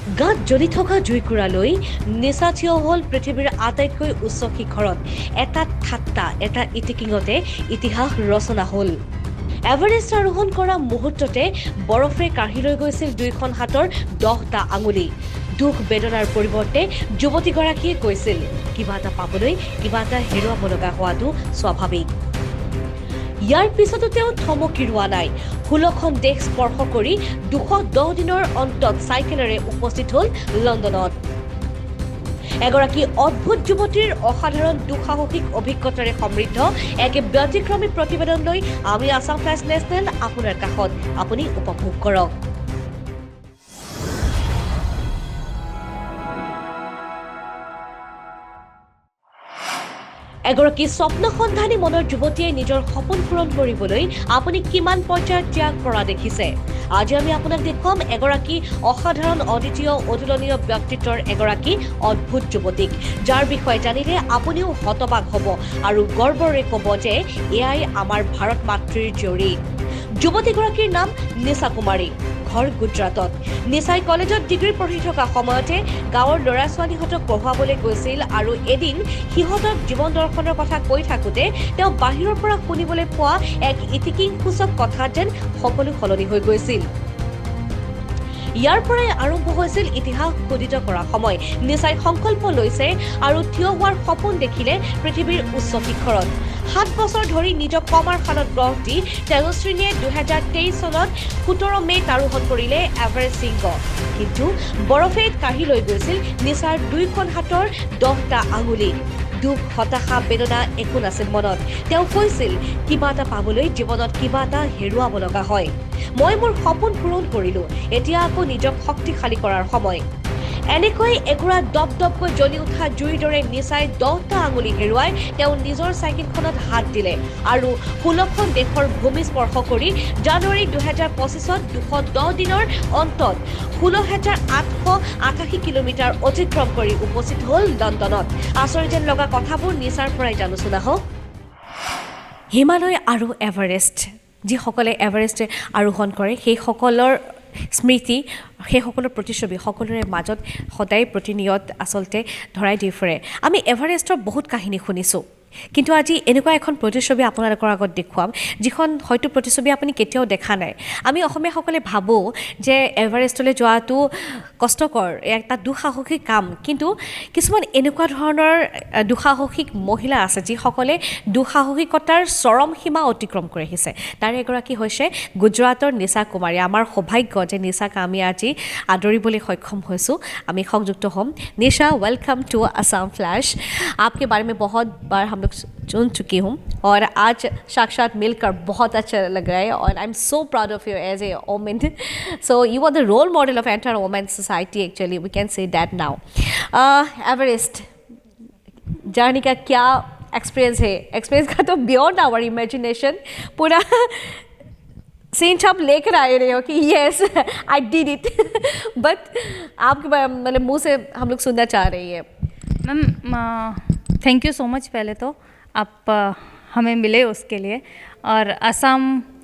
গাত জ্বলি থকা জুইকুৰালৈ নিচা থিয় হ'ল পৃথিৱীৰ আটাইতকৈ উচ্চ শিখৰত। এটা ঠাট্টা, এটা ইটিকিঙতে ইতিহাস ৰচনা হ'ল। এভাৰেষ্ট আৰোহণ কৰা মুহূৰ্ততে বৰফে কাঢ়ি লৈ গৈছিল দুইখন হাতৰ 10টা আঙুলি। দুখ বেদনাৰ পৰিৱৰ্তে যুৱতীগৰাকীয়ে কৈছিল, কিবা এটা পাবলৈ কিবা এটা হেৰুৱাব লগা হোৱাটো স্বাভাৱিক। ইয়াৰ পিছতো তেওঁ থমকি ৰোৱা নাই। 16খন দেশ স্পৰ্শ কৰি 210 দিনৰ অন্তত চাইকেলেৰে উপস্থিত হ'ল লণ্ডনত। এগৰাকী অদ্ভুত যুৱতীৰ অসাধাৰণ দুঃসাহসিক অভিজ্ঞতাৰে সমৃদ্ধ এক ব্যতিক্ৰমী প্ৰতিবেদন লৈ আমি আছাম ফ্লাছ নেশ্যনেল আপোনাৰ কাষত। আপুনি উপভোগ কৰক। এগৰাকী স্বপ্নসন্ধানী মনৰ যুৱতীয়ে নিজৰ সপোন পূৰণ কৰিবলৈ আপুনি কিমান পৰ্যায়ত ত্যাগ কৰা দেখিছে। আজি আমি আপোনাক দেখুৱাম এগৰাকী অসাধাৰণ, অদ্বিতীয়, অতুলনীয় ব্যক্তিত্বৰ এগৰাকী অদ্ভুত যুৱতীক, যাৰ বিষয়ে জানিলে আপুনিও হতবাক হ'ব আৰু গৰ্বৰে ক'ব যে এয়াই আমাৰ ভাৰত মাতৃৰ জীয়ৰী। যুৱতীগৰাকীৰ নাম নিচা কুমাৰী। ঘৰ গুজৰাটত। নিচাই কলেজত ডিগ্ৰী পঢ়ি থকা সময়তে গাঁৱৰ ল'ৰা ছোৱালীহঁতক পঢ়ুৱাবলৈ গৈছিল আৰু এদিন সিহঁতক জীৱন দৰ্শনৰ কথা কৈ থাকোঁতে তেওঁ বাহিৰৰ পৰা শুনিবলৈ পোৱা এক ইতিকিংসূচক কথা যেন সকলো সলনি হৈ গৈছিল। ইয়াৰ পৰাই আৰম্ভ হৈছিল ইতিহাস খোদিত কৰা সময়। নিচাই সংকল্প লৈছে আৰু থিয় হোৱাৰ সপোন দেখিলে পৃথিৱীৰ উচ্চ শিখৰত। 7 বছৰ ধৰি নিজক কমাৰ খানত গঢ় দি তেজস্বিনীয়ে 2023 চনত 17 মে'ত আৰোহণ কৰিলে এভাৰেষ্ট শৃংগ। কিন্তু বৰফে কাঢ়ি লৈ গৈছিল নিচাৰ দুইখন হাতৰ 10টা আঙুলি। দুখ, হতাশা, বেদনা একো নাছিল মনত। তেওঁ কৈছিল, কিবা এটা পাবলৈ জীৱনত কিবা এটা হেৰুৱাব লগা হয়। মই মোৰ সপোন পূৰণ কৰিলোঁ, এতিয়া আকৌ নিজক শক্তিশালী কৰাৰ সময়। এনেকৈ একুৰা দপদপকৈ জ্বলি উঠা জুইৰ দৰে নিচাই 10টা আঙুলি হেৰুৱাই তেওঁ নিজৰ চাইকেলখনত হাত দিলে আৰু 16খন দেশৰ ভূমি স্পৰ্শ কৰি জানুৱাৰী 2025ত 210 দিনৰ অন্তত 16,888 কিলোমিটাৰ অতিক্ৰম কৰি উপস্থিত হ'ল লণ্ডনত। আচৰিত যেন লগা কথাবোৰ নিচাৰ পৰাই জানো শুনা হওক। হিমালয় আৰু এভাৰেষ্ট, যিসকলে এভাৰেষ্ট আৰোহণ কৰে সেইসকলৰ স্মৃতি, সেইসকলৰ প্ৰতিচ্ছবি সকলোৰে মাজত সদায় প্ৰতিনিয়ত আচলতে ধৰাই দি ফুৰে। আমি এভাৰেষ্টৰ বহুত কাহিনী শুনিছোঁ, কিন্তু আজি এনেকুৱা এখন প্ৰতিচ্ছবি আপোনালোকৰ আগত দেখুৱাম যিখন হয়তো প্ৰতিচ্ছবি আপুনি কেতিয়াও দেখা নাই। আমি অসমীয়াসকলে ভাবোঁ যে এভাৰেষ্টলৈ যোৱাটো কষ্টকৰ, এটা দুঃসাহসিক কাম, কিন্তু কিছুমান এনেকুৱা ধৰণৰ দুঃসাহসিক মহিলা আছে যিসকলে দুঃসাহসিকতাৰ চৰম সীমা অতিক্ৰম কৰি আহিছে। তাৰে এগৰাকী হৈছে গুজৰাটৰ নিচা কুমাৰী। আমাৰ সৌভাগ্য যে নিচাক আমি আজি আদৰিবলৈ সক্ষম হৈছোঁ। আমি সংযুক্ত হ'ম। निशा, वेलकम टू असम फ्लैश। आपके बारे में बहुत बार हम लोग सुन चुकी हूँ और आज साक्षात मिलकर बहुत अच्छा लग रहा है और I am so proud of you as a women. So you are the role model of entire women society, actually we can say that now. Everest journey का क्या एक्सपीरियंस है? एक्सपीरियंस का तो बियॉन्ड आवर इमेजिनेशन, पूरा scene आप लेकर आए रहे हो कि yes I did it, but आपके मतलब मुंह से हम लोग सुनना चाह रही है। Ma'am thank you so much. पहले तो आप हमें मिले उसके लिए, और असम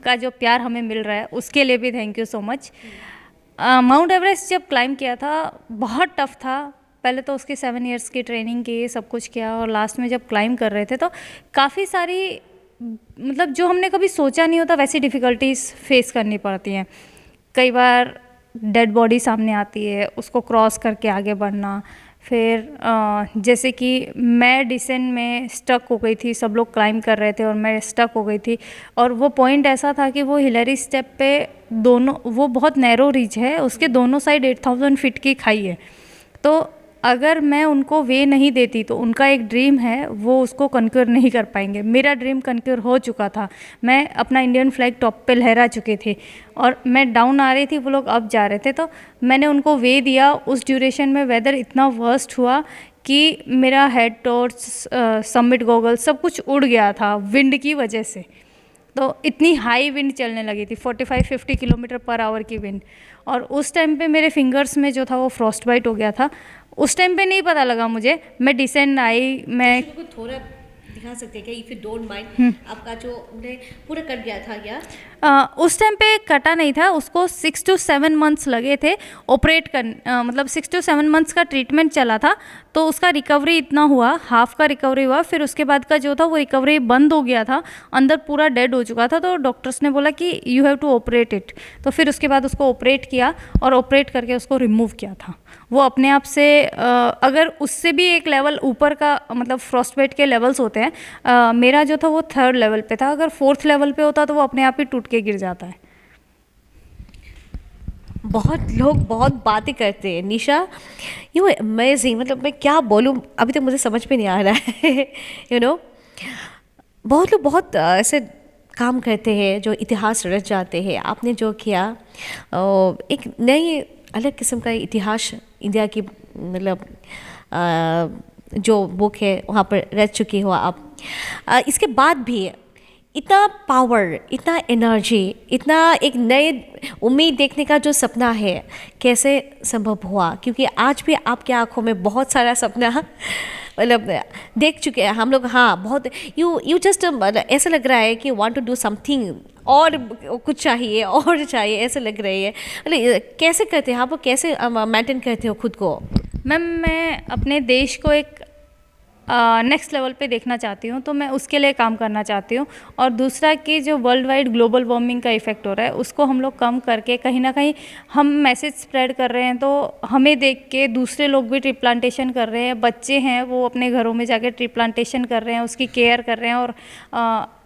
का जो प्यार हमें मिल रहा है उसके लिए भी thank you so much. Mount Everest जब क्लाइम किया था बहुत टफ था। पहले तो उसकी 7 इयर्स की ट्रेनिंग की, सब कुछ किया, और लास्ट में जब क्लाइम कर रहे थे तो काफ़ी सारी, मतलब जो हमने कभी सोचा नहीं होता वैसी डिफ़िकल्टीज़ फेस करनी पड़ती हैं। कई बार डेड बॉडी सामने आती है, उसको क्रॉस करके आगे बढ़ना। फिर जैसे कि मैं डिसेंट में स्टक हो गई थी, सब लोग क्लाइम कर रहे थे और मैं स्टक हो गई थी। और वो पॉइंट ऐसा था कि वो हिलरी स्टेप पे दोनों, वो बहुत नैरो रिज है, उसके दोनों साइड 8,000 फीट की खाई है। तो अगर मैं उनको वे नहीं देती तो उनका एक ड्रीम है, वो उसको कन्क्योर नहीं कर पाएंगे। मेरा ड्रीम कन्क्योर हो चुका था, मैं अपना इंडियन फ्लैग टॉप पे लहरा चुकी थी और मैं डाउन आ रही थी, वो लोग अप जा रहे थे। तो मैंने उनको वे दिया। उस ड्यूरेशन में वेदर इतना वर्स्ट हुआ कि मेरा हेड टॉर्च, समिट गॉगल सब कुछ उड़ गया था विंड की वजह से। तो इतनी हाई विंड चलने लगी थी, 45-50 किलोमीटर पर आवर की विंड। और उस टाइम पे मेरे फिंगर्स में जो था वो फ्रॉस्ट बाइट हो गया था। उस टाइम पे नहीं पता लगा मुझे, मैं डिसेंड आई, मैं थोड़ा दिखा सकते हैं क्या, इफ यू डोंट माइंड, आपका जो उन्हें पूरा कट गया था क्या? उस टाइम पे कटा नहीं था, उसको 6 to 7 मंथ्स लगे थे ऑपरेट कर, मतलब 6 to 7 मंथ्स का ट्रीटमेंट चला था, तो उसका रिकवरी इतना हुआ, हाफ का रिकवरी हुआ, फिर उसके बाद का जो था वो रिकवरी बंद हो गया था, अंदर पूरा डेड हो चुका था, तो डॉक्टर्स ने बोला कि you have to operate it, तो फिर उसके बाद उसको ऑपरेट किया और ऑपरेट करके उसको रिमूव किया था। वो अपने आप से अगर उससे भी एक लेवल ऊपर का, मतलब फ्रॉस्टबाइट के लेवल्स होते हैं, मेरा जो था वो 3rd लेवल पे था, अगर 4th लेवल पे होता तो वो अपने आप ही टूट के गिर जाता है। बहुत लोग बहुत बातें करते हैं निशा, यू अमेजिंग, मतलब मैं क्या बोलूँ, अभी तक मुझे समझ में नहीं आ रहा है यू नो। बहुत लोग बहुत ऐसे काम करते हैं जो इतिहास रच जाते हैं। आपने जो किया एक नई अलग किस्म का इतिहास इंडिया की, मतलब जो बुक है वहाँ पर रच चुकी हो आप। इसके बाद भी इतना पावर, इतना एनर्जी, इतना एक नए उम्मीद देखने का जो सपना है, कैसे संभव हुआ? क्योंकि आज भी आपकी आंखों में बहुत सारा सपना मतलब देख चुके हैं हम लोग। हाँ, बहुत यू जस्ट ऐसा लग रहा है कि वांट टू डू समथिंग, और कुछ चाहिए और चाहिए, ऐसे लग रही है। मतलब कैसे करते हैं आप, वो कैसे मेंटेन करते हो खुद को? मैम, मैं अपने देश को एक नेक्स्ट लेवल पे देखना चाहती हूँ, तो मैं उसके लिए काम करना चाहती हूँ। और दूसरा कि जो वर्ल्ड वाइड ग्लोबल वार्मिंग का इफ़ेक्ट हो रहा है, उसको हम लोग कम करके कहीं ना कहीं हम मैसेज स्प्रेड कर रहे हैं, तो हमें देख के दूसरे लोग भी ट्री प्लांटेशन कर रहे हैं। बच्चे हैं वो अपने घरों में जाके ट्री प्लांटेशन कर रहे हैं, उसकी केयर कर रहे हैं। और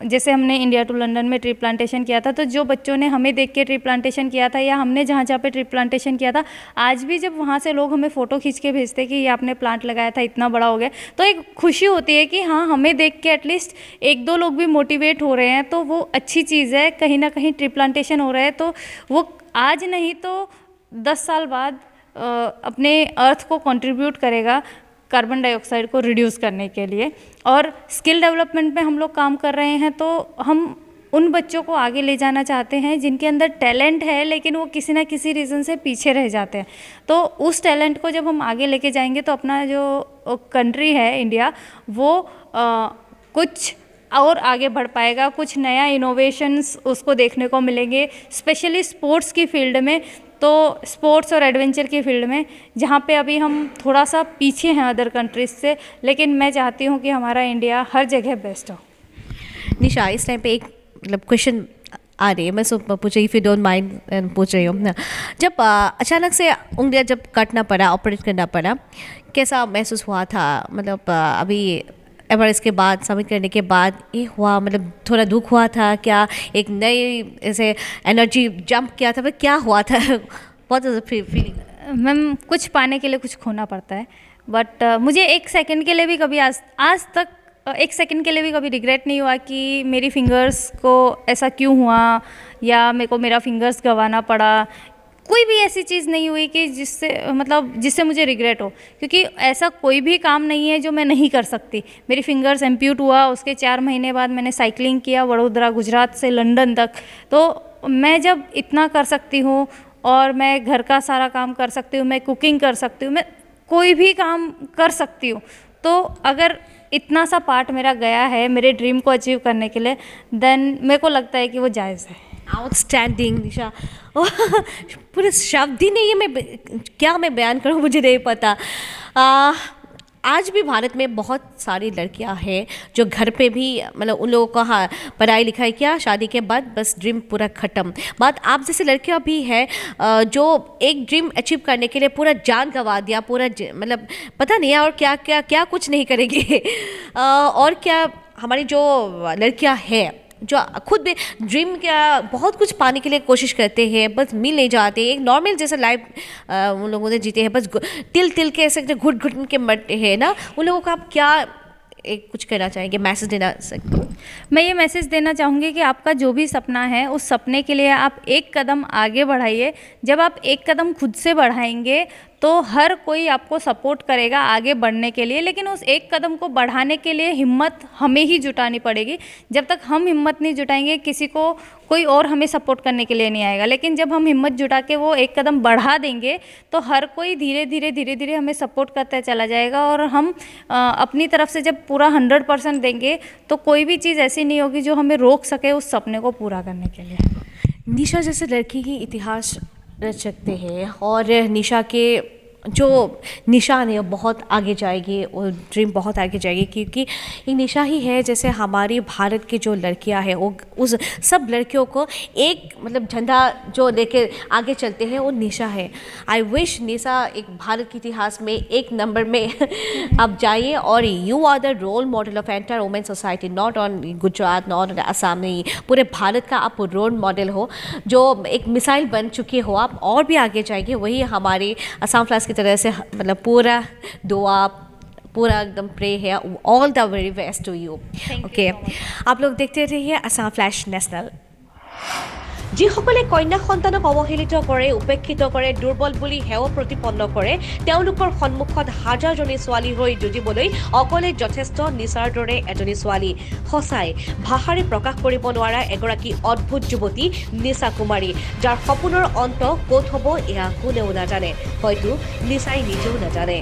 जैसे हमने इंडिया टू लंदन में ट्री प्लांटेशन किया था, तो जो बच्चों ने हमें देख के ट्री प्लांटेशन किया था, या हमने जहाँ जहाँ पे ट्री प्लांटेशन किया था, आज भी जब वहाँ से लोग हमें फ़ोटो खींच के भेजते कि ये आपने प्लांट लगाया था, इतना बड़ा हो गया, तो एक खुशी होती है कि हाँ, हमें देख के एटलीस्ट 1-2 लोग भी मोटिवेट हो रहे हैं, तो वो अच्छी चीज़ है। कहीं ना कहीं ट्री प्लांटेशन हो रहा है, तो वो आज नहीं तो 10 साल बाद अपने अर्थ को कंट्रीब्यूट करेगा कार्बन डाइऑक्साइड को रिड्यूस करने के लिए। और स्किल डेवलपमेंट में हम लोग काम कर रहे हैं, तो हम उन बच्चों को आगे ले जाना चाहते हैं जिनके अंदर टैलेंट है, लेकिन वो किसी ना किसी रीज़न से पीछे रह जाते हैं। तो उस टैलेंट को जब हम आगे लेके जाएंगे, तो अपना जो कंट्री है इंडिया, वो कुछ और आगे बढ़ पाएगा, कुछ नया इनोवेशंस उसको देखने को मिलेंगे, स्पेशली स्पोर्ट्स की फील्ड में। तो स्पोर्ट्स और एडवेंचर की फील्ड में, जहाँ पे अभी हम थोड़ा सा पीछे हैं अदर कंट्रीज से, लेकिन मैं चाहती हूँ कि हमारा इंडिया हर जगह बेस्ट हो। निशा, इस टाइम पे एक मतलब क्वेश्चन आ रही है, मैं सब पूछ रही, इफ़ यू डोंट माइंड पूछ रही हूँ। जब अचानक से उंगलियां जब काटना पड़ा, ऑपरेट करना पड़ा, कैसा महसूस हुआ था? मतलब अभी एवरेस्ट के बाद, सबमिट करने के बाद ये हुआ, मतलब थोड़ा दुख हुआ था क्या? एक नई ऐसे एनर्जी जंप किया था, फिर क्या हुआ था? बहुत फीलिंग। मैम, कुछ पाने के लिए कुछ खोना पड़ता है, बट मुझे एक सेकंड के लिए भी कभी आज तक एक सेकंड के लिए भी कभी रिग्रेट नहीं हुआ कि मेरी फिंगर्स को ऐसा क्यों हुआ, या मेरे को मेरा फिंगर्स गंवाना पड़ा। कोई भी ऐसी चीज़ नहीं हुई कि जिससे मुझे रिग्रेट हो, क्योंकि ऐसा कोई भी काम नहीं है जो मैं नहीं कर सकती। मेरी फिंगर्स एम्प्यूट हुआ, उसके 4 महीने बाद मैंने साइकिलिंग किया वडोदरा, गुजरात से लंदन तक। तो मैं जब इतना कर सकती हूँ, और मैं घर का सारा काम कर सकती हूँ, मैं कुकिंग कर सकती हूँ, मैं कोई भी काम कर सकती हूँ, तो अगर इतना सा पार्ट मेरा गया है मेरे ड्रीम को अचीव करने के लिए, देन मेरे को लगता है कि वो जायज़ है। आउटस्टैंडिंग निशा, पूरे शब्द ही नहीं है, क्या मैं बयान करूँ, मुझे नहीं पता। आज भी भारत में बहुत सारी लड़कियां हैं जो घर पे भी, मतलब उन लोगों को, हाँ, पढ़ाई लिखाई किया, शादी के बाद बस ड्रीम पूरा ख़त्म। बात आप जैसे लड़कियां भी है जो एक ड्रीम अचीव करने के लिए पूरा जान गंवा दिया, पूरा मतलब पता नहीं है और क्या क्या क्या कुछ नहीं करेंगे। और क्या हमारी जो लड़कियां हैं जो खुद भी ड्रीम का बहुत कुछ पाने के लिए कोशिश करते हैं, बस मिल नहीं जाते, एक नॉर्मल जैसा लाइफ उन लोगों ने जीते हैं, बस तिल तिल के ऐसे घुट घुट के मरते हैं ना, उन लोगों को आप क्या एक कुछ कहना चाहेंगे, मैसेज देना सकते हो? मैं ये मैसेज देना चाहूँगी कि आपका जो भी सपना है, उस सपने के लिए आप एक कदम आगे बढ़ाइए। जब आप एक कदम खुद से बढ़ाएंगे, तो हर कोई आपको सपोर्ट करेगा आगे बढ़ने के लिए, लेकिन उस एक कदम को बढ़ाने के लिए हिम्मत हमें ही जुटानी पड़ेगी। जब तक हम हिम्मत नहीं जुटाएंगे किसी को कोई और हमें सपोर्ट करने के लिए नहीं आएगा, लेकिन जब हम हिम्मत जुटा के वो एक कदम बढ़ा देंगे तो हर कोई धीरे धीरे हमें सपोर्ट करता चला जाएगा। और हम अपनी तरफ से जब पूरा 100% देंगे तो कोई भी चीज़ ऐसी नहीं होगी जो हमें रोक सके उस सपने को पूरा करने के लिए। निशा जैसे लड़की ही इतिहास रच सकते हैं और निशा के जो निशान है वो बहुत आगे जाएगी, वो ड्रीम बहुत आगे जाएगी, क्योंकि ये निशा ही है जैसे हमारी भारत की जो लड़कियां हैं वो उस सब लड़कियों को एक मतलब झंडा जो लेके आगे चलते हैं वो निशा है। आई विश निशा एक भारत के इतिहास में एक नंबर में आप जाइए और you are the role model of entire women society, not on Gujarat, not on Assam, नहीं पूरे भारत का आप रोल मॉडल हो, जो एक मिसाइल बन चुकी हो आप, और भी आगे जाएंगे। वही हमारी असम फ्लास की तरह से मतलब पूरा दुआ, पूरा एकदम प्रे है। All the very best to you. Okay, आप लोग देखते रहिए असम फ्लैश नेशनल। যিসকলে কন্যা সন্তানক অৱহেলিত কৰে, উপেক্ষিত কৰে, দুৰ্বল বুলি হেয় প্ৰতিপন্ন কৰে, তেওঁলোকৰ সন্মুখত হাজাৰজনী ছোৱালী হৈ যুঁজিবলৈ অকলে যথেষ্ট নিচাৰ দৰে এজনী ছোৱালী। সঁচাই ভাষাৰে প্ৰকাশ কৰিব নোৱাৰা এগৰাকী অদ্ভুত যুৱতী নিশা কুমাৰী, যাৰ সপোনৰ অন্ত ক'ত হ'ব এয়া কোনেও নাজানে, হয়তো নিশাই নিজেও নাজানে।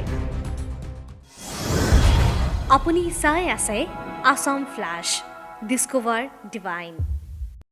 আপুনি চাই আছে আসাম ফ্লাছ, ডিস্কভাৰ ডিভাইন।